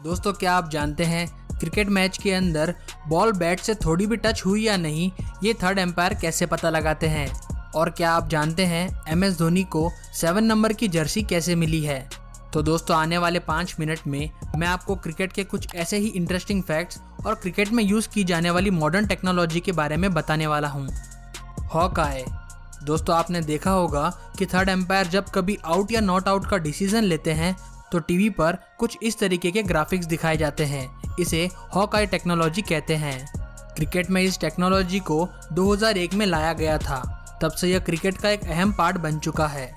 दोस्तों, क्या आप जानते हैं क्रिकेट मैच के अंदर बॉल बैट से थोड़ी भी टच हुई या नहीं, ये थर्ड एम्पायर कैसे पता लगाते हैं? और क्या आप जानते हैं MS धोनी को 7 नंबर की जर्सी कैसे मिली है? तो दोस्तों, आने वाले 5 मिनट में मैं आपको क्रिकेट के कुछ ऐसे ही इंटरेस्टिंग फैक्ट्स और क्रिकेट में यूज़ की जाने वाली मॉडर्न टेक्नोलॉजी के बारे में बताने वाला हूँ। हॉकआई। दोस्तों, आपने देखा होगा कि थर्ड एम्पायर जब कभी आउट या नॉट आउट का डिसीजन लेते हैं तो टीवी पर कुछ इस तरीके के ग्राफिक्स दिखाए जाते हैं। इसे हॉकआई टेक्नोलॉजी कहते हैं। क्रिकेट में इस टेक्नोलॉजी को 2001 में लाया गया था। तब से यह क्रिकेट का एक अहम पार्ट बन चुका है।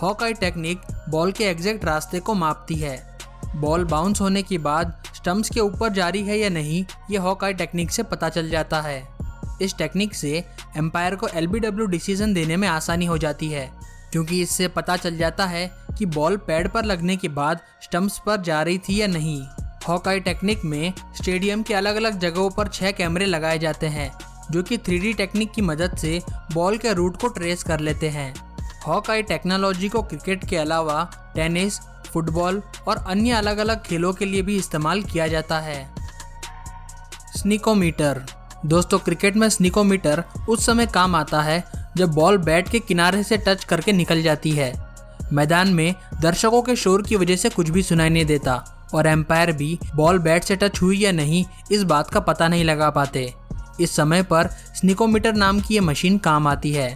हॉकआई टेक्निक बॉल के एग्जैक्ट रास्ते को मापती है। बॉल बाउंस होने के बाद स्टंप्स के ऊपर जा रही है या नहीं, ये हॉकआई टेक्निक से पता चल जाता है। इस टेक्निक से एम्पायर को LBW डिसीजन देने में आसानी हो जाती है, क्योंकि इससे पता चल जाता है कि बॉल पैड पर लगने के बाद स्टंप्स पर जा रही थी या नहीं। हॉकआई टेक्निक में स्टेडियम के अलग अलग जगहों पर 6 कैमरे लगाए जाते हैं, जो कि 3D टेक्निक की मदद से बॉल के रूट को ट्रेस कर लेते हैं। हॉकआई टेक्नोलॉजी को क्रिकेट के अलावा टेनिस, फुटबॉल और अन्य अलग अलग खेलों के लिए भी इस्तेमाल किया जाता है। स्निकोमीटर। दोस्तों, क्रिकेट में स्निकोमीटर उस समय काम आता है जब बॉल बैट के किनारे से टच करके निकल जाती है। मैदान में दर्शकों के शोर की वजह से कुछ भी सुनाई नहीं देता और एम्पायर भी बॉल बैट से टच हुई या नहीं इस बात का पता नहीं लगा पाते। इस समय पर स्निकोमीटर नाम की ये मशीन काम आती है।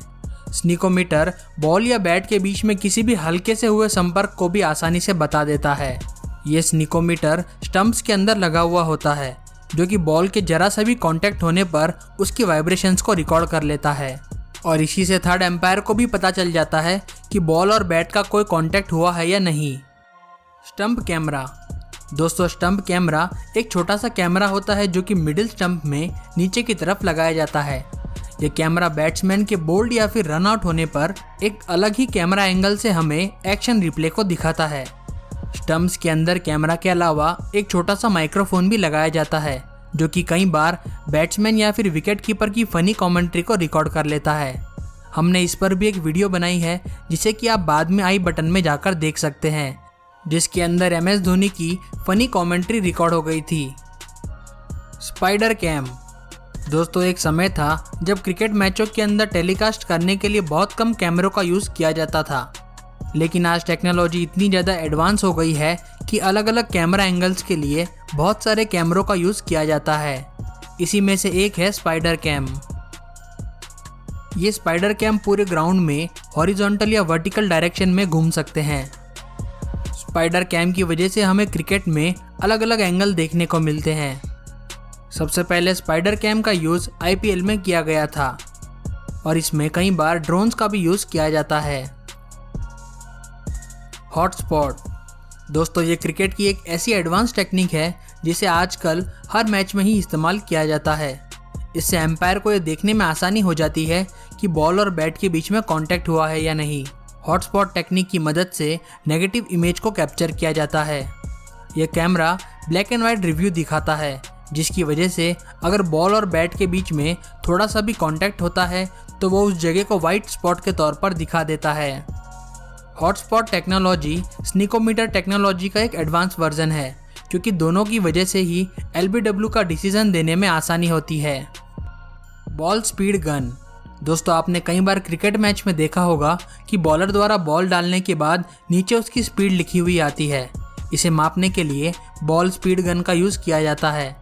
स्निकोमीटर बॉल या बैट के बीच में किसी भी हल्के से हुए संपर्क को भी आसानी से बता देता है। ये स्निकोमीटर स्टंप्स के अंदर लगा हुआ होता है, जो कि बॉल के जरा सा भी कांटेक्ट होने पर उसकी वाइब्रेशंस को रिकॉर्ड कर लेता है। और इसी से थर्ड एम्पायर को भी पता चल जाता है कि बॉल और बैट का कोई कांटेक्ट हुआ है या नहीं। Stump camera. दोस्तों, स्टंप कैमरा एक छोटा सा कैमरा होता है जो कि मिडिल स्टंप में नीचे की तरफ लगाया जाता है। यह कैमरा बैट्समैन के बोल्ड या फिर रन आउट होने पर एक अलग ही कैमरा एंगल से हमें एक्शन रिप्ले को दिखाता है। स्टंप्स के अंदर कैमरा के अलावा एक छोटा सा माइक्रोफोन भी लगाया जाता है, जो कि कई बार बैट्समैन या फिर विकेट कीपर की फनी कमेंट्री को रिकॉर्ड कर लेता है। हमने इस पर भी एक वीडियो बनाई है, जिसे कि आप बाद में आई बटन में जाकर देख सकते हैं, जिसके अंदर MS धोनी की फनी कमेंट्री रिकॉर्ड हो गई थी। Spider cam. दोस्तों, एक समय था जब क्रिकेट मैचों के अंदर टेलीकास्ट करने के लिए बहुत कम कैमरों का यूज़ किया जाता था, लेकिन आज टेक्नोलॉजी इतनी ज़्यादा एडवांस हो गई है कि अलग अलग कैमरा एंगल्स के लिए बहुत सारे कैमरों का यूज़ किया जाता है। इसी में से एक है स्पाइडर कैम। ये स्पाइडर कैम पूरे ग्राउंड में हॉरिजॉन्टल या वर्टिकल डायरेक्शन में घूम सकते हैं। स्पाइडर कैम की वजह से हमें क्रिकेट में अलग अलग एंगल देखने को मिलते हैं। सबसे पहले स्पाइडर कैम का यूज़ IPL में किया गया था और इसमें कई बार ड्रोन्स का भी यूज़ किया जाता है। हॉटस्पॉट। दोस्तों, ये क्रिकेट की एक ऐसी एडवांस टेक्निक है जिसे आजकल हर मैच में ही इस्तेमाल किया जाता है। इससे एम्पायर को ये देखने में आसानी हो जाती है कि बॉल और बैट के बीच में कांटेक्ट हुआ है या नहीं। हॉटस्पॉट टेक्निक की मदद से नेगेटिव इमेज को कैप्चर किया जाता है। यह camera black and white review दिखाता है, जिसकी वजह से अगर बॉल और बैट के बीच में थोड़ा सा भी कांटेक्ट होता है तो वो उस जगह को वाइट स्पॉट के तौर पर दिखा देता है। हॉटस्पॉट टेक्नोलॉजी स्निकोमीटर टेक्नोलॉजी का एक एडवांस वर्जन है, क्योंकि दोनों की वजह से ही LBW का डिसीजन देने में आसानी होती है। Ball speed gun. दोस्तों, आपने कई बार क्रिकेट मैच में देखा होगा कि बॉलर द्वारा बॉल डालने के बाद नीचे उसकी स्पीड लिखी हुई आती है। इसे मापने के लिए बॉल स्पीड गन का यूज़ किया जाता है।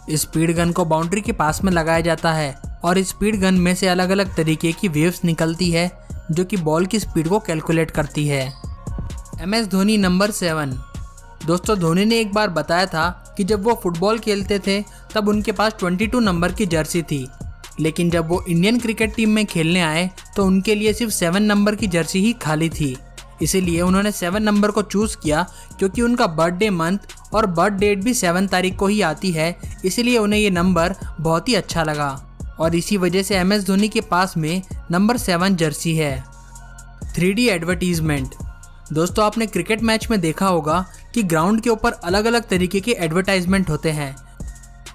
इस स्पीड गन को बाउंड्री के पास में लगाया जाता है और इस स्पीड गन में से अलग अलग तरीके की वेव्स निकलती है, जो कि बॉल की स्पीड को कैलकुलेट करती है। MS Dhoni number 7। दोस्तों, धोनी ने एक बार बताया था कि जब वो फुटबॉल खेलते थे तब उनके पास 22 नंबर की जर्सी थी, लेकिन जब वो इंडियन क्रिकेट टीम में खेलने आए तो उनके लिए सिर्फ 7 नंबर की जर्सी ही खाली थी। इसीलिए उन्होंने 7 नंबर को चूज़ किया, क्योंकि उनका बर्थडे मंथ और बर्थ डेट भी 7 तारीख को ही आती है। इसीलिए उन्हें ये नंबर बहुत ही अच्छा लगा और इसी वजह से MS धोनी के पास में नंबर 7 जर्सी है। 3D advertisement. दोस्तों, आपने क्रिकेट मैच में देखा होगा कि ग्राउंड के ऊपर अलग अलग तरीके के एडवर्टाइजमेंट होते हैं।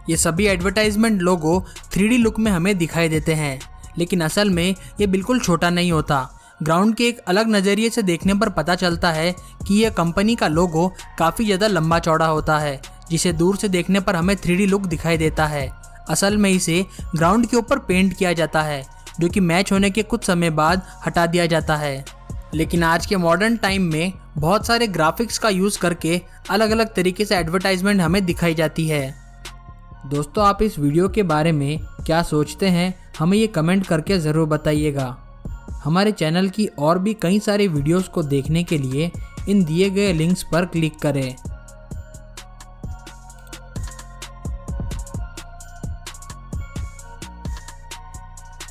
ये सभी एडवर्टाइजमेंट लोगो 3D लुक में हमें दिखाई देते हैं, लेकिन असल में ये बिल्कुल छोटा नहीं होता। ग्राउंड के एक अलग नज़रिए से देखने पर पता चलता है कि यह कंपनी का लोगो काफ़ी ज़्यादा लंबा चौड़ा होता है, जिसे दूर से देखने पर हमें 3D लुक दिखाई देता है। असल में इसे ग्राउंड के ऊपर पेंट किया जाता है, जो कि मैच होने के कुछ समय बाद हटा दिया जाता है। लेकिन आज के मॉडर्न टाइम में बहुत सारे ग्राफिक्स का यूज़ करके अलग अलग तरीके से एडवर्टाइजमेंट हमें दिखाई जाती है। दोस्तों, आप इस वीडियो के बारे में क्या सोचते हैं, हमें ये कमेंट करके ज़रूर बताइएगा। हमारे चैनल की और भी कई सारे वीडियोस को देखने के लिए इन दिए गए लिंक्स पर क्लिक करें।